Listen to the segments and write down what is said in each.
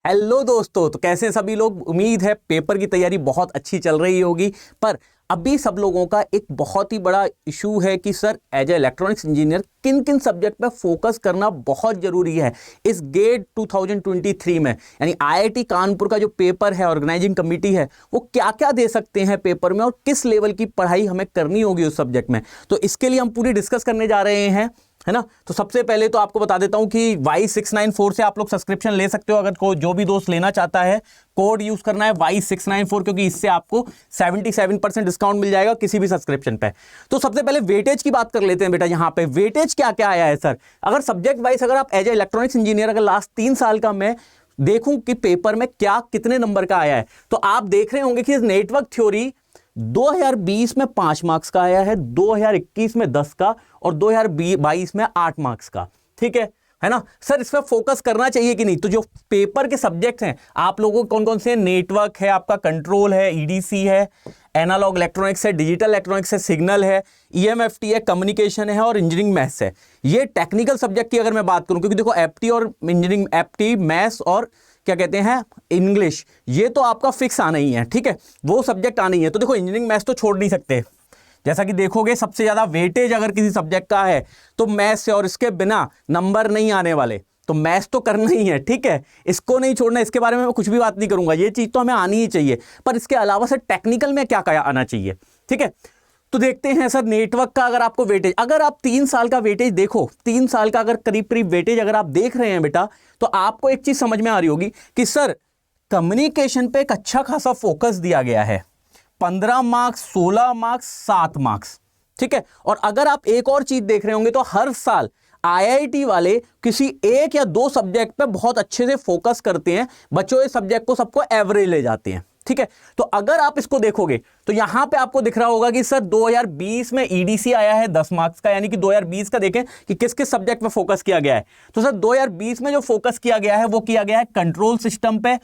Hello दोस्तों, तो कैसे हैं सभी लोग। उम्मीद है पेपर की तैयारी बहुत अच्छी चल रही होगी। पर अभी सब लोगों का एक बहुत ही बड़ा इशू है कि sir as a electronics engineer किन किन सब्जेक्ट पे फोकस करना बहुत जरूरी है इस गेट 2023 में। यानी आईआईटी कानपुर का जो पेपर है, ऑर्गेनाइजिंग कमेटी है, वो क्या क्या दे सकते हैं पेपर में और किस लेवल की पढ़ाई हमें करनी होगी उस सब्जेक्ट में। तो इसके लिए हम पूरी डिस्कस करने जा रहे हैं, है ना। तो सबसे पहले तो आपको बता देता हूं कि Y694 से आप लोग सब्सक्रिप्शन ले सकते हो। अगर जो भी दोस्त लेना चाहता है, कोड यूज करना है Y694, क्योंकि इससे आपको 77% डिस्काउंट मिल जाएगा किसी भी सब्सक्रिप्शन पे। तो सबसे पहले वेटेज की बात कर लेते हैं बेटा। यहां पे वेटेज क्या क्या आया है सर। अगर सब्जेक्ट वाइज अगर आप एज ए इलेक्ट्रॉनिक्स इंजीनियर अगर लास्ट 3 साल का मैं देखूं कि पेपर में क्या कितने नंबर का आया है, तो आप देख रहे होंगे कि नेटवर्क थ्योरी 2020 में 5 मार्क्स का आया है, 2021 में 10 का और 2022 में 8 मार्क्स का। ठीक है ना सर। इस पर फोकस करना चाहिए कि नहीं। तो जो पेपर के सब्जेक्ट्स हैं आप लोगों को कौन कौन से, नेटवर्क है, आपका कंट्रोल है, ईडीसी है, एनालॉग इलेक्ट्रॉनिक्स है, डिजिटल इलेक्ट्रॉनिक्स है, सिग्नल है, ईएमएफटी है, कम्युनिकेशन है और इंजीनियरिंग मैथ्स है। ये टेक्निकल सब्जेक्ट की अगर मैं बात करूं, क्योंकि देखो एफटी और इंजीनियरिंग, एफटी मैथ्स और क्या कहते हैं इंग्लिश, ये तो आपका फिक्स आना ही है। ठीक है, वो सब्जेक्ट आना ही है। तो देखो इंजीनियरिंग मैथ्स तो छोड़ नहीं सकते। जैसा कि देखोगे सबसे ज्यादा वेटेज अगर किसी सब्जेक्ट का है तो मैथ्स से, और इसके बिना नंबर नहीं आने वाले। तो मैथ्स तो करना ही है, ठीक है, इसको नहीं छोड़ना। इसके बारे में मैं कुछ भी बात नहीं करूंगा, ये चीज तो हमें आनी ही चाहिए। पर इसके अलावा सर टेक्निकल में क्या क्या आना चाहिए। ठीक है, तो देखते हैं सर नेटवर्क का। अगर आपको वेटेज, अगर आप 3 साल का वेटेज देखो, 3 साल का अगर करीब करीब वेटेज अगर आप देख रहे हैं बेटा, तो आपको एक चीज समझ में आ रही होगी कि सर कम्युनिकेशन पे एक अच्छा खासा फोकस दिया गया है। 15 मार्क्स, 16 मार्क्स, 7 मार्क्स। ठीक है, और अगर आप एक और चीज देख रहे होंगे तो हर साल आईआईटी वाले किसी एक या 2 सब्जेक्ट पे बहुत अच्छे से फोकस करते हैं, बच्चों इस सब्जेक्ट को सबको एवरेज ले जाते हैं। ठीक है, तो अगर आप इसको देखोगे तो यहां पे आपको दिख रहा होगा कि सर 2020 में ईडीसी आया है 10 मार्क्स का। यानी कि 2020 का देखें कि किस किस सब्जेक्ट पे फोकस किया गया है। तो सर 2020 में जो फोकस किया गया है वो किया गया है कंट्रोल सिस्टम पे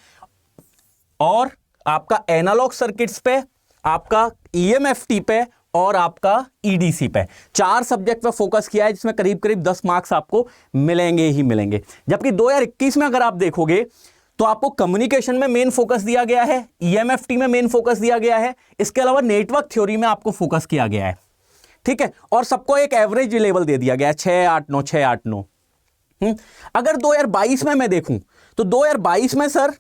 और आपका एनालॉग सर्किट्स पे, आपका ईएमएफटी पे और आपका ईडीसी पे। 4 सब्जेक्ट पे फोकस किया है, जिसमें करीब करीब 10 मार्क्स आपको मिलेंगे ही मिलेंगे। जबकि 2021 में अगर आप देखोगे तो आपको कम्युनिकेशन में मेन फोकस दिया गया है, ईएमएफटी में मेन फोकस दिया गया है, इसके अलावा नेटवर्क थ्योरी में आपको फोकस किया गया है। ठीक है, और सबको एक एवरेज लेवल दे दिया गया है 689 689। अगर 2022 में मैं देखूं तो 2022 में सर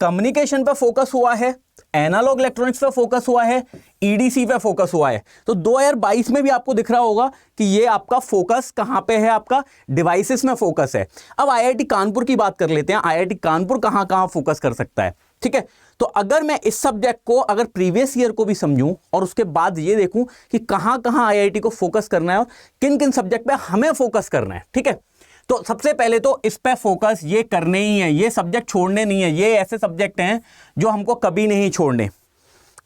कम्युनिकेशन पे फोकस हुआ है, एनालॉग इलेक्ट्रॉनिक्स पे फोकस हुआ है, ईडीसी पे फोकस हुआ है। तो 2022 में भी आपको दिख रहा होगा कि ये आपका फोकस कहां पे है, आपका डिवाइसेस में फोकस है। अब आईआईटी कानपुर की बात कर लेते हैं। आईआईटी कानपुर कहां कहां फोकस कर सकता है। ठीक है, तो अगर मैं इस सब्जेक्ट को अगर प्रीवियस ईयर को भी समझूं और उसके बाद ये देखूं कि कहां कहां आईआईटी को फोकस करना है और किन किन सब्जेक्ट पे हमें फोकस करना है। ठीक है, तो सबसे पहले तो इस पे फोकस ये करने ही है, ये सब्जेक्ट छोड़ने नहीं है। ये ऐसे सब्जेक्ट हैं जो हमको कभी नहीं छोड़ने,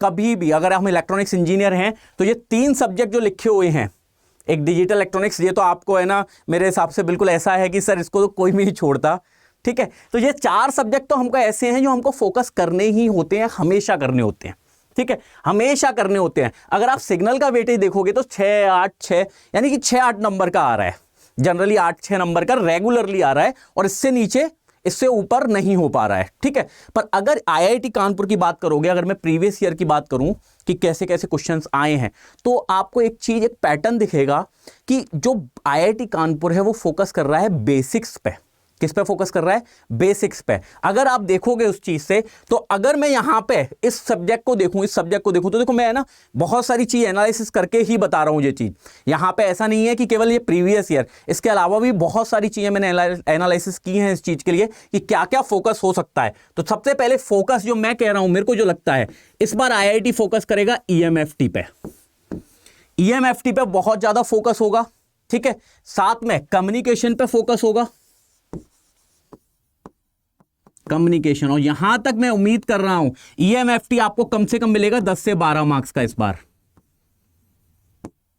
कभी भी। अगर हम इलेक्ट्रॉनिक्स इंजीनियर हैं तो ये 3 सब्जेक्ट जो लिखे हुए हैं, एक डिजिटल इलेक्ट्रॉनिक्स, ये तो आपको है ना मेरे हिसाब से बिल्कुल ऐसा है कि सर इसको तो कोई भी नहीं छोड़ता। ठीक है, तो ये 4 सब्जेक्ट तो हमको ऐसे हैं जो हमको फोकस करने ही होते हैं, हमेशा करने होते हैं। ठीक है, हमेशा करने होते हैं। अगर आप सिग्नल का वेटेज देखोगे तो 6 8 6 यानी कि 6 8 नंबर का आ रहा है। जनरली 8-6 नंबर का रेगुलरली आ रहा है और इससे नीचे, इससे ऊपर नहीं हो पा रहा है। ठीक है, पर अगर आईआईटी कानपुर की बात करोगे, अगर मैं प्रीवियस ईयर की बात करूं कि कैसे कैसे क्वेश्चंस आए हैं, तो आपको एक चीज, एक पैटर्न दिखेगा कि जो आईआईटी कानपुर है वो फोकस कर रहा है बेसिक्स पे। किस पे फोकस कर रहा है? बेसिक्स पे। अगर आप देखोगे उस चीज से, तो अगर मैं यहां पे इस सब्जेक्ट को देखूं, तो देखो मैं ना बहुत सारी चीज एनालिसिस करके ही बता रहा हूं ये चीज। यहां पे ऐसा नहीं है कि केवल ये प्रीवियस ईयर, इसके अलावा भी बहुत सारी चीजें मैंने एनालिसिस की हैं इस चीज के लिए कि क्या क्या फोकस हो सकता है। तो सबसे पहले फोकस जो मैं कह रहा हूं, मेरे को जो लगता है इस बार आईआईटी फोकस करेगा ईएमएफटी पे। ईएमएफटी पे बहुत ज्यादा फोकस होगा। ठीक है, साथ में कम्युनिकेशन पे फोकस होगा, कम्युनिकेशन। और यहां तक मैं उम्मीद कर रहा हूं ईएमएफटी आपको कम से कम मिलेगा 10 से 12 मार्क्स का इस बार।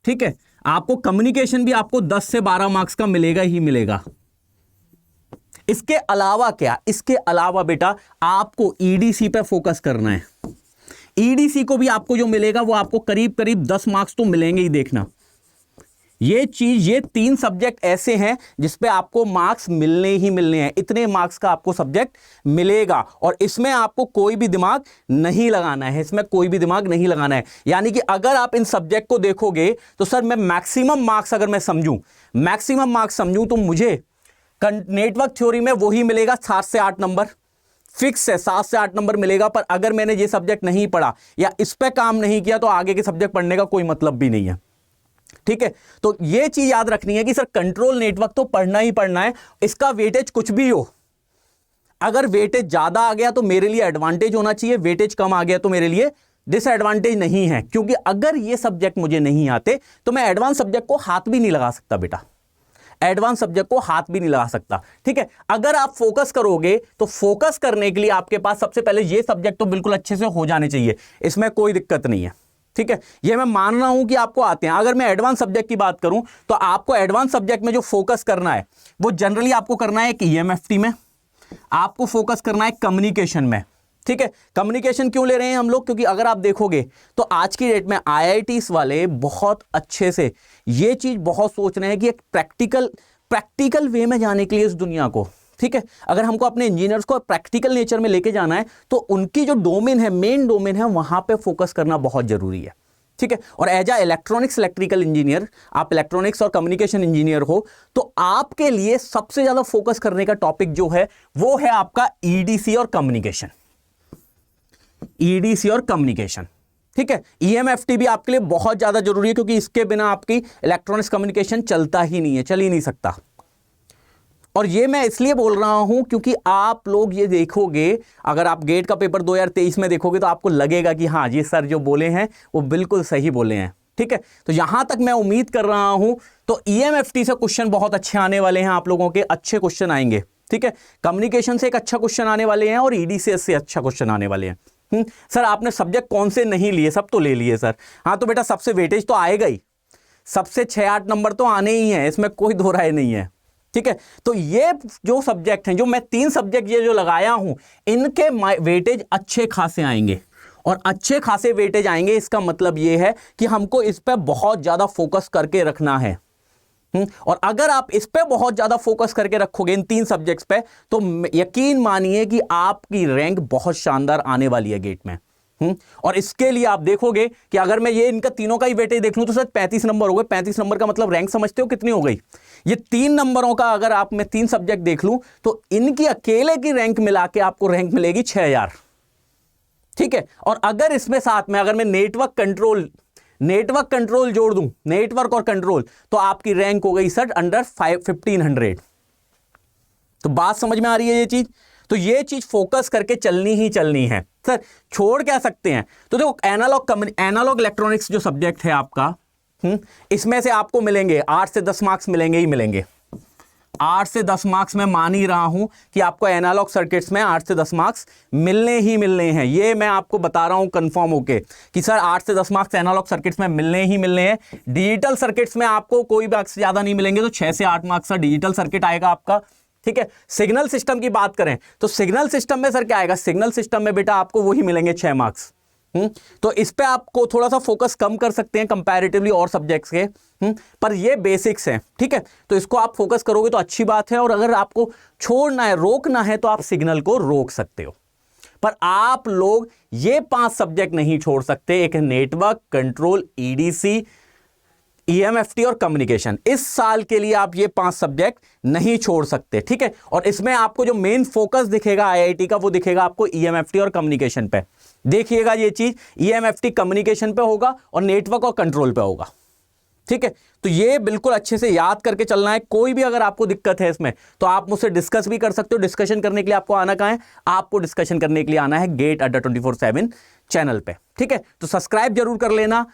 ठीक है, आपको कम्युनिकेशन भी आपको 10 से 12 मार्क्स का मिलेगा ही मिलेगा। इसके अलावा क्या, इसके अलावा बेटा आपको ईडीसी पे फोकस करना है। ईडीसी को भी आपको जो मिलेगा वो आपको करीब करीब 10 मार्क्स तो मिलेंगे ही। देखना ये चीज, ये 3 सब्जेक्ट ऐसे हैं जिसपे आपको मार्क्स मिलने ही मिलने हैं। इतने मार्क्स का आपको सब्जेक्ट मिलेगा और इसमें आपको कोई भी दिमाग नहीं लगाना है, इसमें कोई भी दिमाग नहीं लगाना है। यानी कि अगर आप इन सब्जेक्ट को देखोगे तो सर मैं मैक्सिमम मार्क्स अगर मैं समझूं, मैक्सिमम मार्क्स समझूं तो मुझे नेटवर्क थ्योरी में वही मिलेगा 7 से 8 नंबर, फिक्स है 7 से 8 नंबर मिलेगा। पर अगर मैंने ये सब्जेक्ट नहीं पढ़ा या इस पे काम नहीं किया तो आगे के सब्जेक्ट पढ़ने का कोई मतलब भी नहीं है। ठीक है, तो ये चीज याद रखनी है कि सर कंट्रोल नेटवर्क तो पढ़ना ही पढ़ना है, इसका वेटेज कुछ भी हो। अगर वेटेज ज्यादा आ गया तो मेरे लिए एडवांटेज होना चाहिए, वेटेज कम आ गया तो मेरे लिए डिसएडवांटेज नहीं है। क्योंकि अगर ये सब्जेक्ट मुझे नहीं आते तो मैं एडवांस सब्जेक्ट को हाथ भी नहीं लगा सकता बेटा, एडवांस सब्जेक्ट को हाथ भी नहीं लगा सकता। ठीक है, अगर आप फोकस करोगे तो फोकस करने के लिए आपके पास सबसे पहले ये सब्जेक्ट तो बिल्कुल अच्छे से हो जाने चाहिए, इसमें कोई दिक्कत नहीं है। ठीक है, ये मैं मान रहा हूं कि आपको आते हैं। अगर मैं एडवांस सब्जेक्ट की बात करूं तो आपको एडवांस सब्जेक्ट में जो फोकस करना है वो जनरली आपको करना है कि ईएमएफटी में, आपको फोकस करना है कम्युनिकेशन में। ठीक है, कम्युनिकेशन क्यों ले रहे हैं हम लोग, क्योंकि अगर आप देखोगे तो आज की डेट में आईआईटीज वाले बहुत अच्छे से ये चीज बहुत सोच रहे हैं कि एक प्रैक्टिकल वे में जाने के लिए इस दुनिया को। ठीक है, अगर हमको अपने इंजीनियर्स को प्रैक्टिकल नेचर में लेके जाना है तो उनकी जो डोमेन है, मेन डोमेन है, वहां पे फोकस करना बहुत जरूरी है। ठीक है, और as a electronics electrical engineer, आप इलेक्ट्रॉनिक्स और कम्युनिकेशन इंजीनियर हो तो आपके लिए सबसे ज्यादा फोकस करने का टॉपिक जो है वो है आपका ईडीसी और कम्युनिकेशन, ईडीसी और कम्युनिकेशन। ठीक है, ईएमएफटी भी आपके लिए बहुत ज्यादा जरूरी है क्योंकि इसके बिना आपकी इलेक्ट्रॉनिक्स कम्युनिकेशन चलता ही नहीं है, चल ही नहीं सकता। और ये मैं इसलिए बोल रहा हूं क्योंकि आप लोग ये देखोगे, अगर आप गेट का पेपर 2023 में देखोगे तो आपको लगेगा कि हाँ ये सर जो बोले हैं वो बिल्कुल सही बोले हैं। ठीक है, तो यहां तक मैं उम्मीद कर रहा हूं तो ईएमएफटी से क्वेश्चन बहुत अच्छे आने वाले हैं, आप लोगों के अच्छे क्वेश्चन आएंगे। ठीक है, कम्युनिकेशन से एक अच्छा क्वेश्चन आने वाले हैं और ईडीसी से अच्छा क्वेश्चन आने वाले हैं। सर आपने सब्जेक्ट कौन से नहीं लिए, सब तो ले लिए सर। हाँ तो बेटा सबसे वेटेज तो आएगा ही, सबसे 6-8 नंबर तो आने ही हैं, इसमें कोई दो राय नहीं है। ठीक है, तो ये जो सब्जेक्ट हैं, जो मैं 3 सब्जेक्ट ये जो लगाया हूं, इनके वेटेज अच्छे खासे आएंगे और अच्छे खासे वेटेज आएंगे। इसका मतलब ये है कि हमको इस पर बहुत ज्यादा फोकस करके रखना है। और अगर आप इस पे बहुत ज्यादा फोकस करके रखोगे इन 3 सब्जेक्ट्स पे तो यकीन मानिए कि आपकी रैंक बहुत शानदार आने वाली है गेट में। और इसके लिए आप देखोगे कि अगर मैं ये इनका तीनों का ही वेटेज देख लूं तो सर 35 नंबर हो गए। 35 नंबर का मतलब रैंक समझते हो कितनी हो गई? ये 3 नंबरों का अगर आप मैं 3 सब्जेक्ट देख लूं तो इनकी अकेले की रैंक मिला के आपको रैंक मिलेगी 6000। ठीक है, और अगर इसमें साथ में अगर मैं नेटवर्क कंट्रोल जोड़ दूं, नेटवर्क और कंट्रोल, तो आपकी रैंक हो गई सर अंडर 1500। तो बात समझ में आ रही है ये चीज? तो ये चीज फोकस करके चलनी ही चलनी है। सर छोड़ क्या सकते हैं? तो देखो एनालॉग इलेक्ट्रॉनिक्स जो सब्जेक्ट है आपका, इसमें से आपको मिलेंगे 8 से 10 मार्क्स मिलेंगे ही मिलेंगे। 8 से 10 मार्क्स मैं मान ही रहा हूं कि आपको एनालॉग सर्किट्स में 8 से 10 मार्क्स मिलने ही मिलने हैं। ये मैं आपको बता रहा हूं कंफर्म होके कि सर 8 से 10 मार्क्स एनालॉग सर्किट्स में मिलने ही मिलने हैं। डिजिटल सर्किट्स में आपको कोई मार्क्स ज्यादा नहीं मिलेंगे, तो 6 से 8 मार्क्स का डिजिटल सर्किट आएगा आपका। ठीक है, सिग्नल सिस्टम की बात करें तो सिग्नल सिस्टम में सर क्या आएगा? सिग्नल सिस्टम में बेटा आपको वही मिलेंगे 6 मार्क्स। तो इस पे आपको थोड़ा सा फोकस कम कर सकते हैं कंपैरेटिवली और सब्जेक्ट्स के, पर ये बेसिक्स हैं। ठीक है, तो इसको आप फोकस करोगे तो अच्छी बात है। और अगर आपको छोड़ना है, रोकना है, तो आप सिग्नल को रोक सकते हो। पर आप लोग ये 5 सब्जेक्ट नहीं छोड़ सकते, एक नेटवर्क, कंट्रोल, ईडीसी, ईएमएफटी और कम्युनिकेशन। इस साल के लिए आप ये 5 सब्जेक्ट नहीं छोड़ सकते। ठीक है, और इसमें आपको जो मेन फोकस दिखेगा आईआईटी का, वो दिखेगा आपको ईएमएफटी और कम्युनिकेशन पे। देखिएगा ये चीज, ईएमएफटी कम्युनिकेशन पे होगा और नेटवर्क और कंट्रोल पे होगा। ठीक है, तो ये बिल्कुल अच्छे से याद करके चलना है। कोई भी अगर आपको दिक्कत है इसमें तो आप मुझसे डिस्कस भी कर सकते हो। डिस्कशन करने के लिए आपको आना कहां है? आपको डिस्कशन करने के लिए आना है गेट अड्डा 24/7 चैनल पे। ठीक है, तो सब्सक्राइब जरूर कर लेना,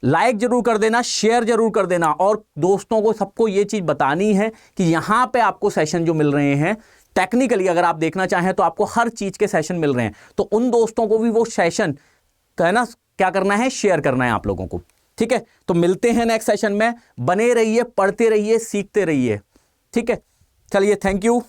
लाइक जरूर कर देना, शेयर जरूर कर देना, और दोस्तों को सबको ये चीज बतानी है कि यहां पे आपको सेशन जो मिल रहे हैं टेक्निकली, अगर आप देखना चाहें तो आपको हर चीज के सेशन मिल रहे हैं, तो उन दोस्तों को भी वो सेशन है ना क्या करना है? शेयर करना है आप लोगों को। ठीक है, तो मिलते हैं नेक्स्ट सेशन में। बने रहिए, पढ़ते रहिए, सीखते रहिए। ठीक है, चलिए, थैंक यू।